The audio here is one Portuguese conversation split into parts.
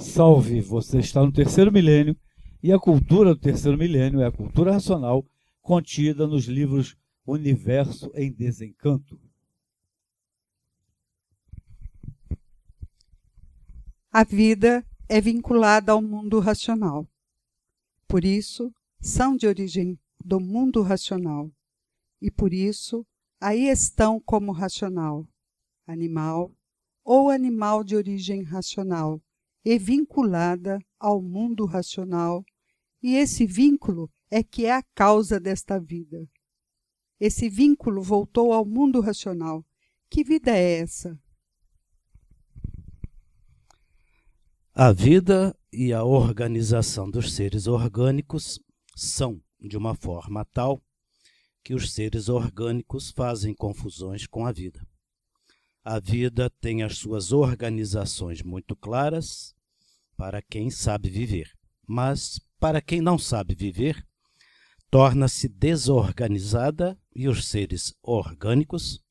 Salve, você está no terceiro milênio e a cultura do terceiro milênio é a cultura racional contida nos livros Universo em Desencanto. A vida é vinculada ao mundo racional. Por isso, são de origem do mundo racional. E por isso, aí estão como racional, animal ou animal de origem racional e vinculada ao mundo racional. E esse vínculo é que é a causa desta vida. Esse vínculo voltou ao mundo racional. Que vida é essa? A vida e a organização dos seres orgânicos são de uma forma tal que os seres orgânicos fazem confusões com a vida. A vida tem as suas organizações muito claras para quem sabe viver, mas para quem não sabe viver, torna-se desorganizada e os seres orgânicos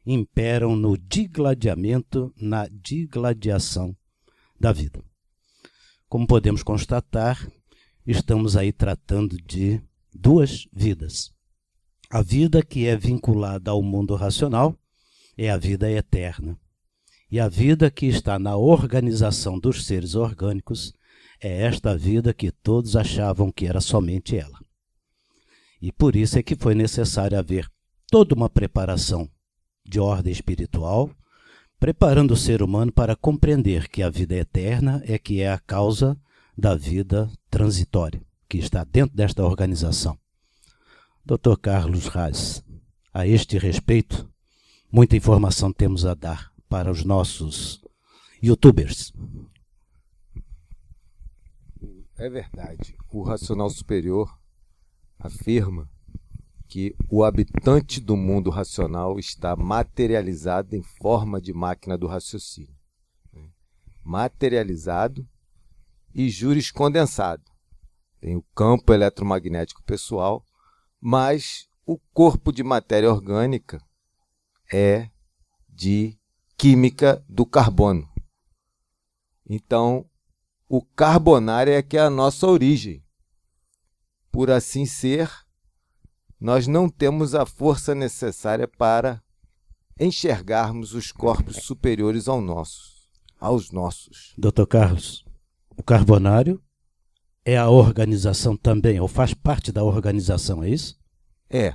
imperam no digladiamento, na digladiação da vida. Como podemos constatar, estamos aí tratando de duas vidas. A vida que é vinculada ao mundo racional é a vida eterna. E a vida que está na organização dos seres orgânicos é esta vida que todos achavam que era somente ela. E por isso é que foi necessário haver toda uma preparação de ordem espiritual, preparando o ser humano para compreender que a vida eterna é que é a causa da vida transitória, que está dentro desta organização. Dr. Carlos Raz, a este respeito, muita informação temos a dar para os nossos youtubers. É verdade. O racional superior afirma que o habitante do mundo racional está materializado em forma de máquina do raciocínio. Materializado e juriscondensado. Tem o campo eletromagnético pessoal, mas o corpo de matéria orgânica é de química do carbono. Então, o carbonário é que é a nossa origem. Por assim ser, nós não temos a força necessária para enxergarmos os corpos superiores aos nossos. Dr. Carlos, o carbonário é a organização também, ou faz parte da organização, é isso? É.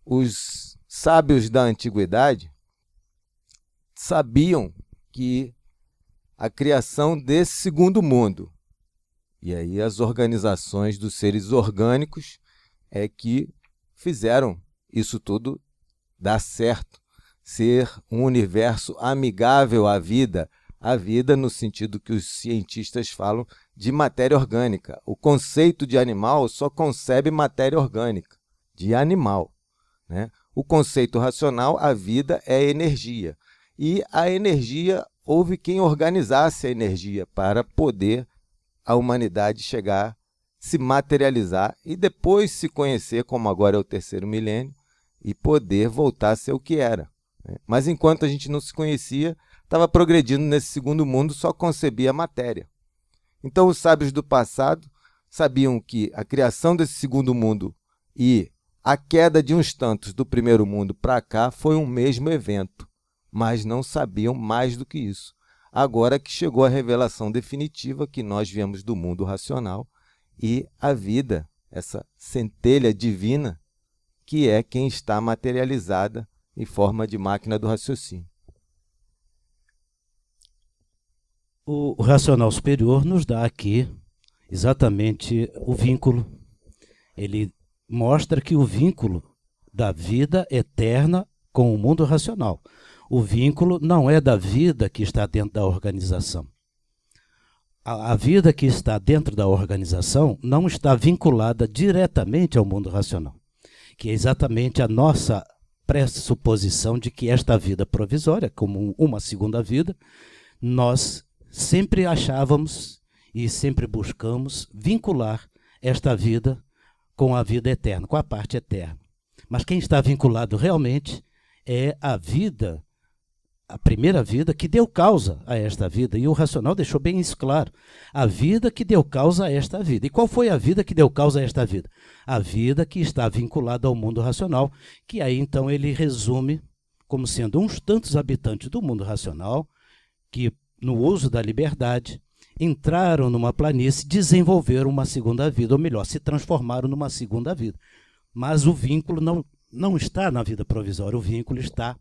Os sábios da antiguidade sabiam que a criação desse segundo mundo, e aí as organizações dos seres orgânicos é que fizeram isso tudo dar certo, ser um universo amigável à vida no sentido que os cientistas falam de matéria orgânica. O conceito de animal só concebe matéria orgânica, de animal, né? O conceito racional, a vida é energia. E a energia, houve quem organizasse a energia para poder a humanidade chegar, se materializar e depois se conhecer, como agora é o terceiro milênio, e poder voltar a ser o que era. Mas enquanto a gente não se conhecia, estava progredindo nesse segundo mundo, só concebia a matéria. Então os sábios do passado sabiam que a criação desse segundo mundo e a queda de uns tantos do primeiro mundo para cá foi um mesmo evento, mas não sabiam mais do que isso. Agora que chegou a revelação definitiva que nós viemos do mundo racional e a vida, essa centelha divina, que é quem está materializada em forma de máquina do raciocínio. O racional superior nos dá aqui exatamente o vínculo. Ele mostra que o vínculo da vida eterna com o mundo racional. O vínculo não é da vida que está dentro da organização. A vida que está dentro da organização não está vinculada diretamente ao mundo racional, que é exatamente a nossa pressuposição de que esta vida provisória, como uma segunda vida, nós sempre achávamos e sempre buscamos vincular esta vida com a vida eterna, com a parte eterna. Mas quem está vinculado realmente é a vida a primeira vida que deu causa a esta vida. E o racional deixou bem isso claro. A vida que deu causa a esta vida. E qual foi a vida que deu causa a esta vida? A vida que está vinculada ao mundo racional, que aí então ele resume como sendo uns tantos habitantes do mundo racional que, no uso da liberdade, entraram numa planície, desenvolveram uma segunda vida, ou melhor, se transformaram numa segunda vida. Mas o vínculo não está na vida provisória, o vínculo está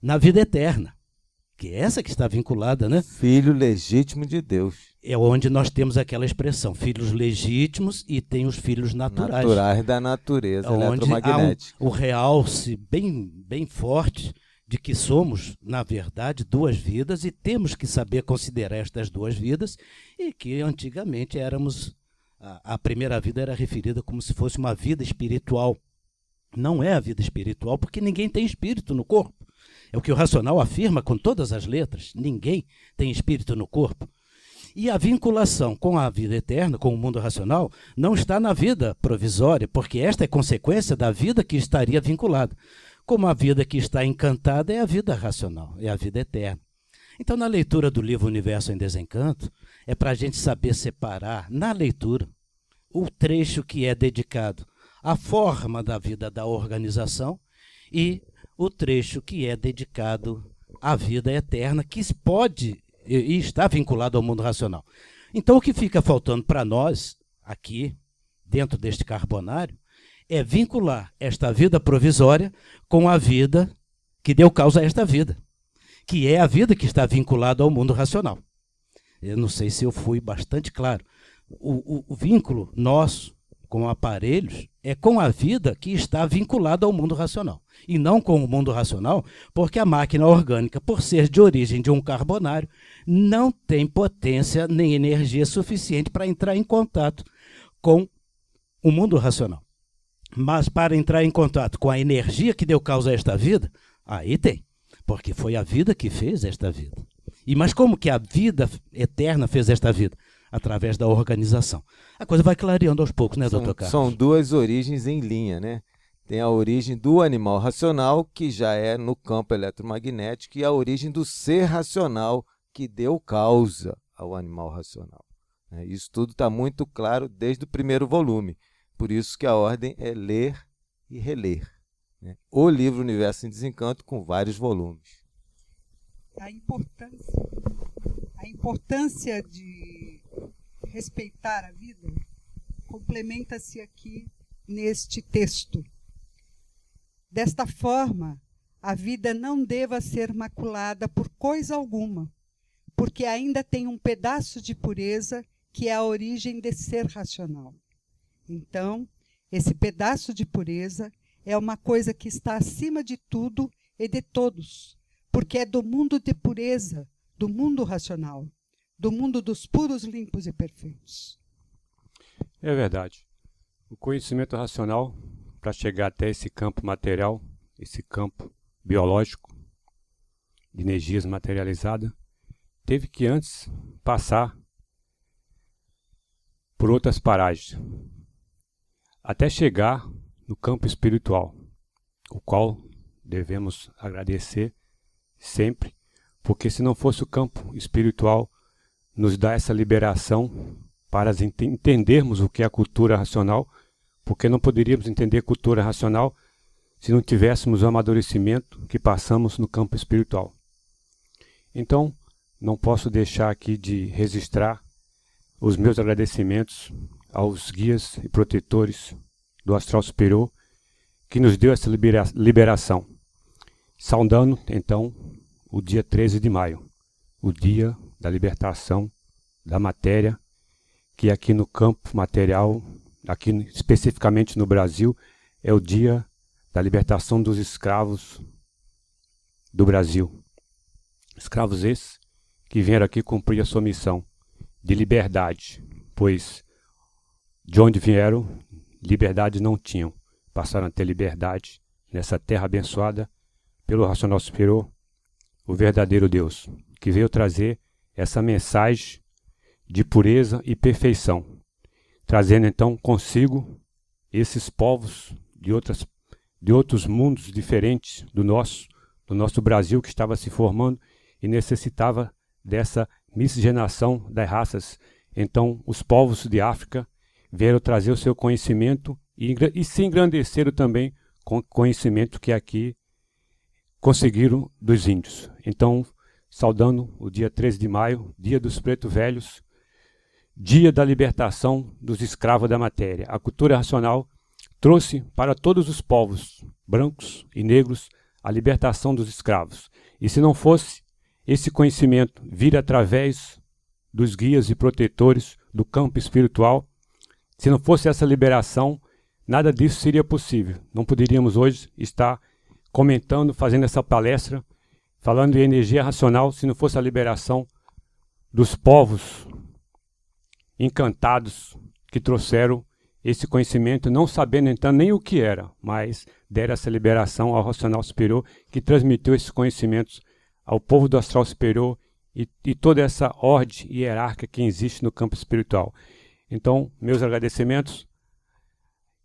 na vida eterna, que é essa que está vinculada, né? Filho legítimo de Deus. É onde nós temos aquela expressão, filhos legítimos e tem os filhos naturais. Naturais da natureza eletromagnética. O realce bem forte de que somos, na verdade, duas vidas e temos que saber considerar estas duas vidas e que antigamente a primeira vida era referida como se fosse uma vida espiritual. Não é a vida espiritual porque ninguém tem espírito no corpo. É o que o racional afirma com todas as letras. Ninguém tem espírito no corpo. E a vinculação com a vida eterna, com o mundo racional, não está na vida provisória, porque esta é consequência da vida que estaria vinculada. Como a vida que está encantada é a vida racional, é a vida eterna. Então, na leitura do livro Universo em Desencanto, é para a gente saber separar, na leitura, o trecho que é dedicado à forma da vida da organização e o trecho que é dedicado à vida eterna, que pode e está vinculado ao mundo racional. Então, o que fica faltando para nós, aqui, dentro deste carbonário, é vincular esta vida provisória com a vida que deu causa a esta vida, que é a vida que está vinculada ao mundo racional. Eu não sei se eu fui bastante claro. O vínculo nosso com aparelhos é com a vida que está vinculada ao mundo racional, e não com o mundo racional, porque a máquina orgânica, por ser de origem de um carbonário, não tem potência nem energia suficiente para entrar em contato com o mundo racional. Mas para entrar em contato com a energia que deu causa a esta vida, aí tem, porque foi a vida que fez esta vida. Mas como que a vida eterna fez esta vida? Através da organização. A coisa vai clareando aos poucos, né, doutor Carlos? São duas origens em linha, né? Tem a origem do animal racional, que já é no campo eletromagnético, e a origem do ser racional, que deu causa ao animal racional. Isso tudo está muito claro desde o primeiro volume. Por isso que a ordem é ler e reler. O livro Universo em Desencanto, com vários volumes. A importância de respeitar a vida complementa-se aqui neste texto. Desta forma, a vida não deva ser maculada por coisa alguma, porque ainda tem um pedaço de pureza que é a origem de ser racional. Então, esse pedaço de pureza é uma coisa que está acima de tudo e de todos, porque é do mundo de pureza, do mundo racional, do mundo dos puros, limpos e perfeitos. É verdade. O conhecimento racional, para chegar até esse campo material, esse campo biológico, de energias materializadas, teve que antes passar por outras paragens, até chegar no campo espiritual, o qual devemos agradecer sempre, porque se não fosse o campo espiritual, nos dá essa liberação para entendermos o que é a cultura racional, porque não poderíamos entender cultura racional se não tivéssemos o amadurecimento que passamos no campo espiritual. Então, não posso deixar aqui de registrar os meus agradecimentos aos guias e protetores do Astral Superior que nos deu essa liberação. Saudando, então, o dia 13 de maio, o dia da libertação da matéria, que aqui no campo material, aqui especificamente no Brasil, é o dia da libertação dos escravos do Brasil. Escravos esses que vieram aqui cumprir a sua missão de liberdade, pois de onde vieram, liberdade não tinham. Passaram a ter liberdade nessa terra abençoada pelo Racional Superior, o verdadeiro Deus, que veio trazer essa mensagem de pureza e perfeição, trazendo então consigo esses povos de outros mundos diferentes do nosso, do nosso Brasil, que estava se formando e necessitava dessa miscigenação das raças. Então, os povos de África vieram trazer o seu conhecimento e se engrandeceram também com o conhecimento que aqui conseguiram dos índios. Então, saudando o dia 13 de maio, dia dos pretos velhos, dia da libertação dos escravos da matéria. A cultura racional trouxe para todos os povos, brancos e negros, a libertação dos escravos. E se não fosse esse conhecimento vir através dos guias e protetores do campo espiritual, se não fosse essa liberação, nada disso seria possível. Não poderíamos hoje estar comentando, fazendo essa palestra, falando de energia racional, se não fosse a liberação dos povos encantados que trouxeram esse conhecimento, não sabendo então nem o que era, mas deram essa liberação ao racional superior, que transmitiu esses conhecimentos ao povo do astral superior e toda essa ordem hierárquica que existe no campo espiritual. Então, meus agradecimentos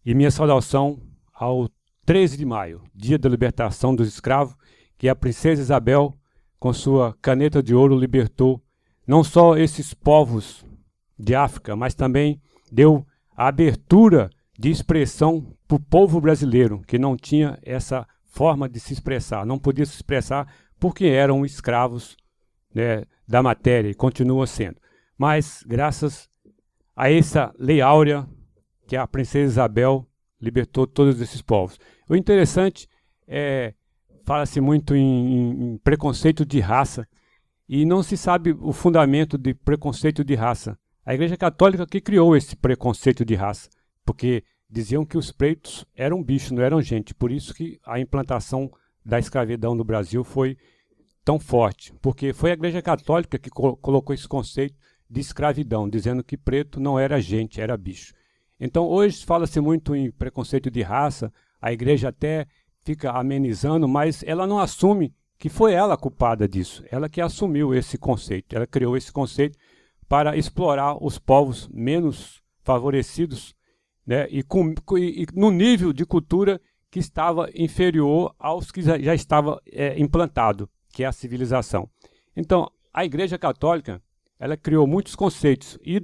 e minha saudação ao 13 de maio, dia da libertação dos escravos, que a princesa Isabel, com sua caneta de ouro, libertou não só esses povos de África, mas também deu a abertura de expressão para o povo brasileiro, que não tinha essa forma de se expressar, não podia se expressar porque eram escravos, né, da matéria, e continua sendo. Mas, graças a essa lei áurea, que a princesa Isabel libertou todos esses povos. O interessante é, fala-se muito em preconceito de raça, e não se sabe o fundamento de preconceito de raça. A Igreja Católica que criou esse preconceito de raça, porque diziam que os pretos eram bichos, não eram gente. Por isso que a implantação da escravidão no Brasil foi tão forte, porque foi a Igreja Católica que colocou esse conceito de escravidão, dizendo que preto não era gente, era bicho. Então hoje fala-se muito em preconceito de raça, a Igreja até fica amenizando, mas ela não assume que foi ela a culpada disso, ela que assumiu esse conceito, ela criou esse conceito para explorar os povos menos favorecidos, né, e no nível de cultura que estava inferior aos que já estava implantado, que é a civilização. Então, a Igreja Católica, ela criou muitos conceitos, e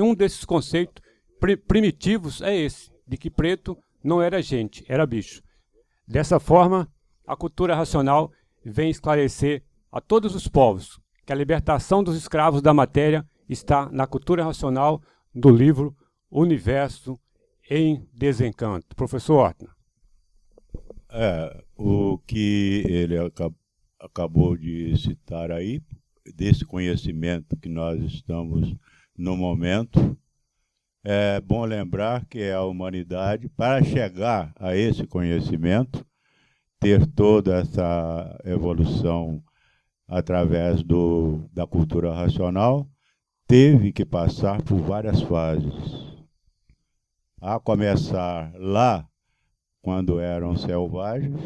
um desses conceitos primitivos é esse, de que preto não era gente, era bicho. Dessa forma, a cultura racional vem esclarecer a todos os povos que a libertação dos escravos da matéria está na cultura racional do livro Universo em Desencanto. Professor Ortner. O que ele acabou de citar aí, desse conhecimento que nós estamos no momento, é bom lembrar que a humanidade, para chegar a esse conhecimento, ter toda essa evolução através da cultura racional, teve que passar por várias fases. A começar lá, quando eram selvagens,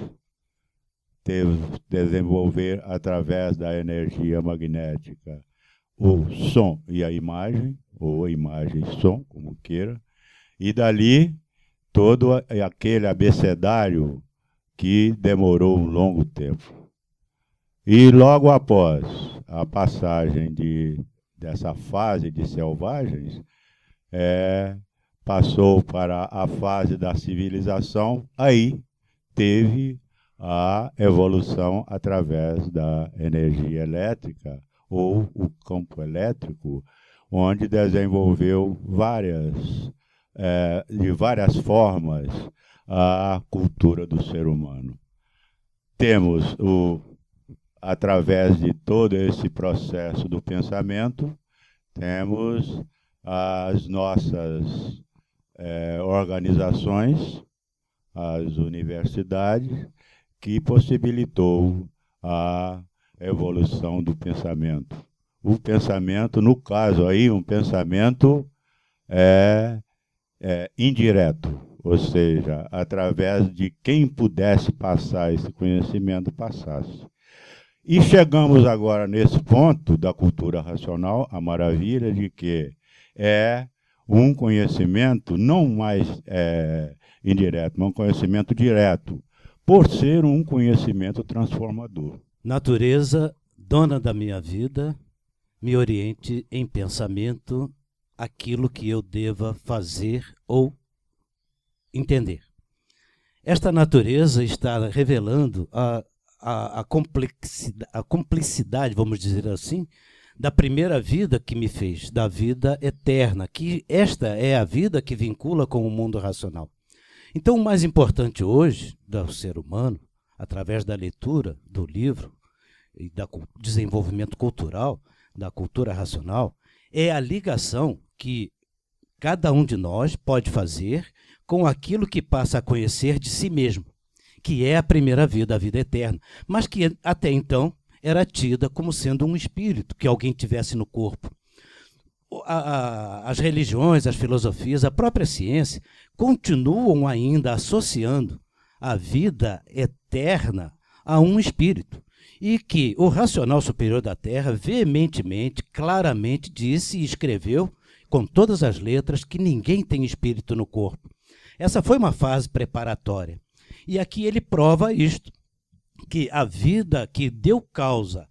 teve que desenvolver através da energia magnética o som e a imagem, ou a imagem e som, como queira, e dali todo aquele abecedário que demorou um longo tempo. E logo após a passagem dessa fase de selvagens, passou para a fase da civilização, aí teve a evolução através da energia elétrica, ou o campo elétrico, onde desenvolveu de várias formas a cultura do ser humano. Temos, através de todo esse processo do pensamento, temos as nossas organizações, as universidades, que possibilitou a evolução do pensamento. O pensamento, no caso aí, um pensamento indireto, ou seja, através de quem pudesse passar esse conhecimento, passasse. E chegamos agora nesse ponto da cultura racional, a maravilha de que é um conhecimento não mais indireto, mas um conhecimento direto, por ser um conhecimento transformador. Natureza, dona da minha vida, me oriente em pensamento aquilo que eu deva fazer ou entender. Esta natureza está revelando a complexidade, vamos dizer assim, da primeira vida que me fez, da vida eterna, que esta é a vida que vincula com o mundo racional. Então, o mais importante hoje do ser humano, através da leitura do livro e do desenvolvimento cultural, da cultura racional, é a ligação que cada um de nós pode fazer com aquilo que passa a conhecer de si mesmo, que é a primeira vida, a vida eterna, mas que até então era tida como sendo um espírito que alguém tivesse no corpo. As religiões, as filosofias, a própria ciência continuam ainda associando a vida eterna a um espírito. E que o racional superior da Terra veementemente, claramente disse e escreveu com todas as letras que ninguém tem espírito no corpo. Essa foi uma fase preparatória. E aqui ele prova isto, que a vida que deu causa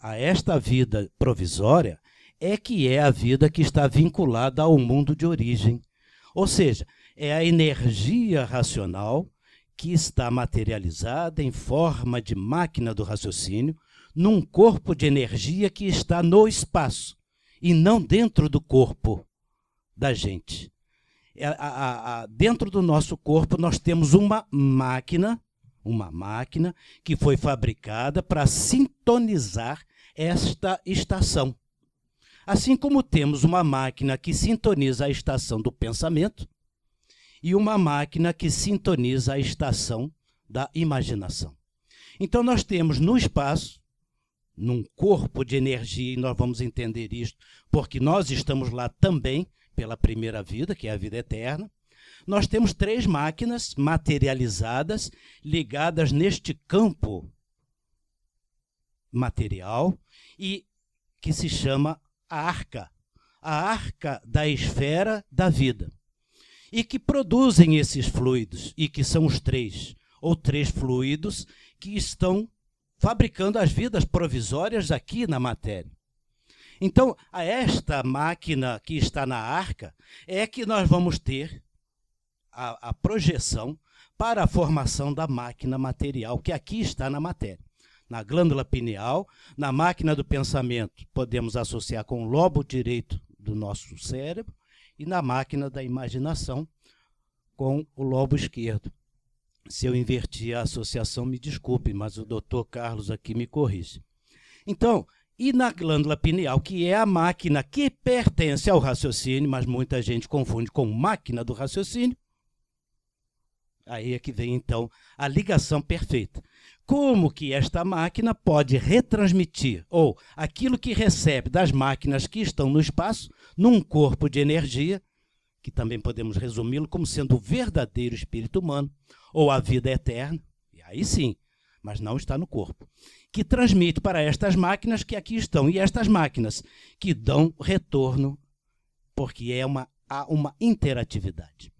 a esta vida provisória é que é a vida que está vinculada ao mundo de origem. Ou seja, é a energia racional que está materializada em forma de máquina do raciocínio num corpo de energia que está no espaço e não dentro do corpo da gente. Dentro do nosso corpo nós temos uma máquina que foi fabricada para sintonizar esta estação. Assim como temos uma máquina que sintoniza a estação do pensamento e uma máquina que sintoniza a estação da imaginação. Então nós temos no espaço, num corpo de energia, e nós vamos entender isto porque nós estamos lá também pela primeira vida, que é a vida eterna, nós temos 3 máquinas materializadas, ligadas neste campo material, e que se chama a arca da esfera da vida, e que produzem esses fluidos, e que são os 3 fluidos que estão fabricando as vidas provisórias aqui na matéria. Então, a esta máquina que está na arca é que nós vamos ter a projeção para a formação da máquina material, que aqui está na matéria. Na glândula pineal, na máquina do pensamento, podemos associar com o lobo direito do nosso cérebro, e na máquina da imaginação, com o lobo esquerdo. Se eu inverti a associação, me desculpe, mas o Dr. Carlos aqui me corrige. Então, e na glândula pineal, que é a máquina que pertence ao raciocínio, mas muita gente confunde com máquina do raciocínio, aí é que vem, então, a ligação perfeita. Como que esta máquina pode retransmitir, ou aquilo que recebe das máquinas que estão no espaço, num corpo de energia, que também podemos resumi-lo como sendo o verdadeiro espírito humano, ou a vida eterna, e aí sim, mas não está no corpo, que transmite para estas máquinas que aqui estão, e estas máquinas que dão retorno, porque há uma interatividade.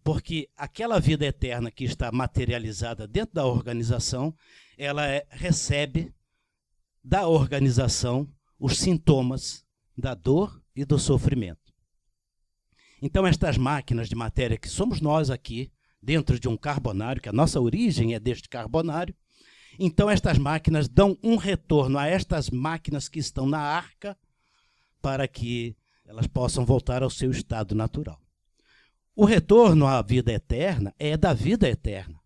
Porque aquela vida eterna que está materializada dentro da organização, ela recebe da organização os sintomas da dor e do sofrimento. Então, estas máquinas de matéria que somos nós aqui, dentro de um carbonário, que a nossa origem é deste carbonário, então estas máquinas dão um retorno a estas máquinas que estão na arca para que elas possam voltar ao seu estado natural. O retorno à vida eterna é da vida eterna.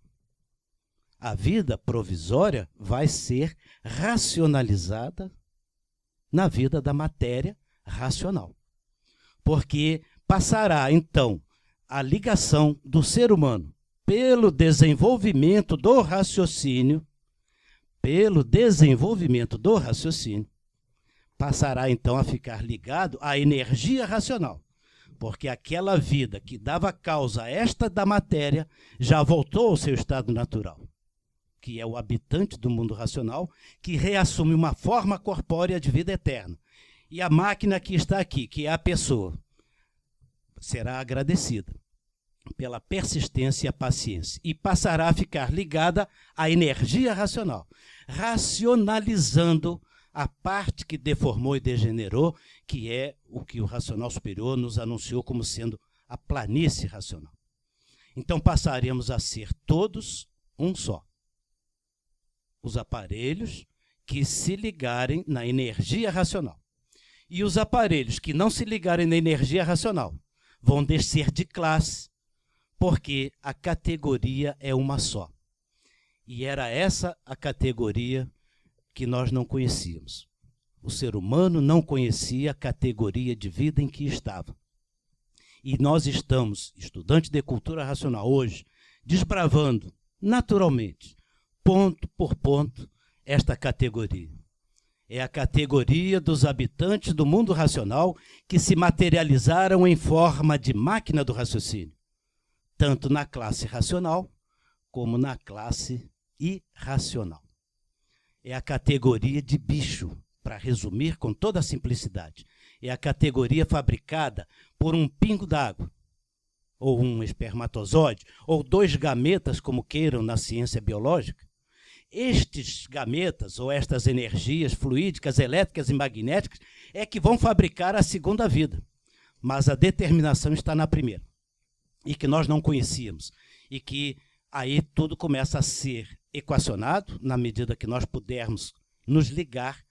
A vida provisória vai ser racionalizada na vida da matéria racional. Porque passará, então, a ligação do ser humano pelo desenvolvimento do raciocínio, passará, então, a ficar ligado à energia racional. Porque aquela vida que dava causa a esta da matéria já voltou ao seu estado natural, que é o habitante do mundo racional, que reassume uma forma corpórea de vida eterna. E a máquina que está aqui, que é a pessoa, será agradecida. pela persistência e a paciência, e passará a ficar ligada à energia racional, racionalizando a parte que deformou e degenerou, que é o que o racional superior nos anunciou como sendo a planície racional. Então passaremos a ser todos um só. Os aparelhos que se ligarem na energia racional. E os aparelhos que não se ligarem na energia racional vão descer de classe, porque a categoria é uma só. E era essa a categoria que nós não conhecíamos. O ser humano não conhecia a categoria de vida em que estava. E nós estamos, estudantes de cultura racional, hoje, desbravando naturalmente, ponto por ponto, esta categoria. É a categoria dos habitantes do mundo racional que se materializaram em forma de máquina do raciocínio, tanto na classe racional como na classe irracional. É a categoria de bicho, para resumir com toda a simplicidade. É a categoria fabricada por um pingo d'água, ou um espermatozoide, ou 2 gametas, como queiram na ciência biológica. Estes gametas, ou estas energias fluídicas, elétricas e magnéticas, é que vão fabricar a segunda vida. Mas a determinação está na primeira, e que nós não conhecíamos, e que aí tudo começa a ser equacionado na medida que nós pudermos nos ligar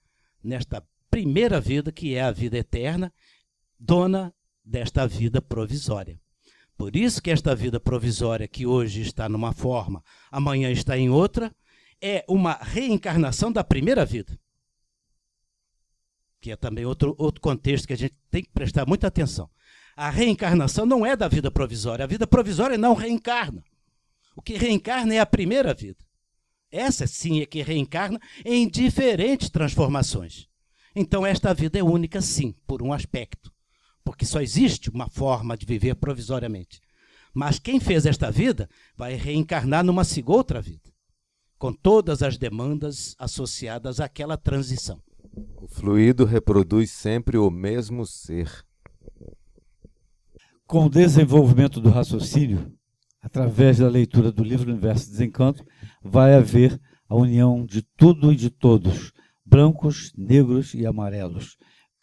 nesta primeira vida, que é a vida eterna, dona desta vida provisória. Por isso que esta vida provisória, que hoje está numa forma, amanhã está em outra, é uma reencarnação da primeira vida. Que é também outro contexto que a gente tem que prestar muita atenção. A reencarnação não é da vida provisória. A vida provisória não reencarna. O que reencarna é a primeira vida. Essa sim é que reencarna em diferentes transformações. Então esta vida é única sim, por um aspecto. Porque só existe uma forma de viver provisoriamente. Mas quem fez esta vida vai reencarnar numa outra vida, com todas as demandas associadas àquela transição. O fluido reproduz sempre o mesmo ser. Com o desenvolvimento do raciocínio, através da leitura do livro Universo e Desencanto, vai haver a união de tudo e de todos, brancos, negros e amarelos.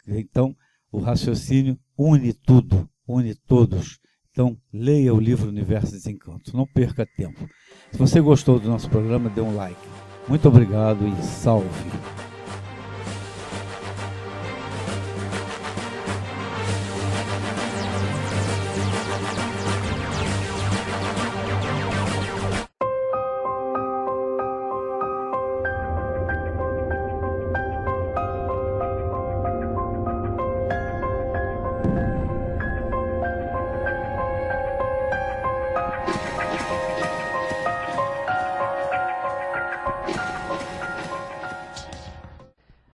Então, o raciocínio une tudo, une todos. Então, leia o livro Universo e Desencanto. Não perca tempo. Se você gostou do nosso programa, dê um like. Muito obrigado e salve!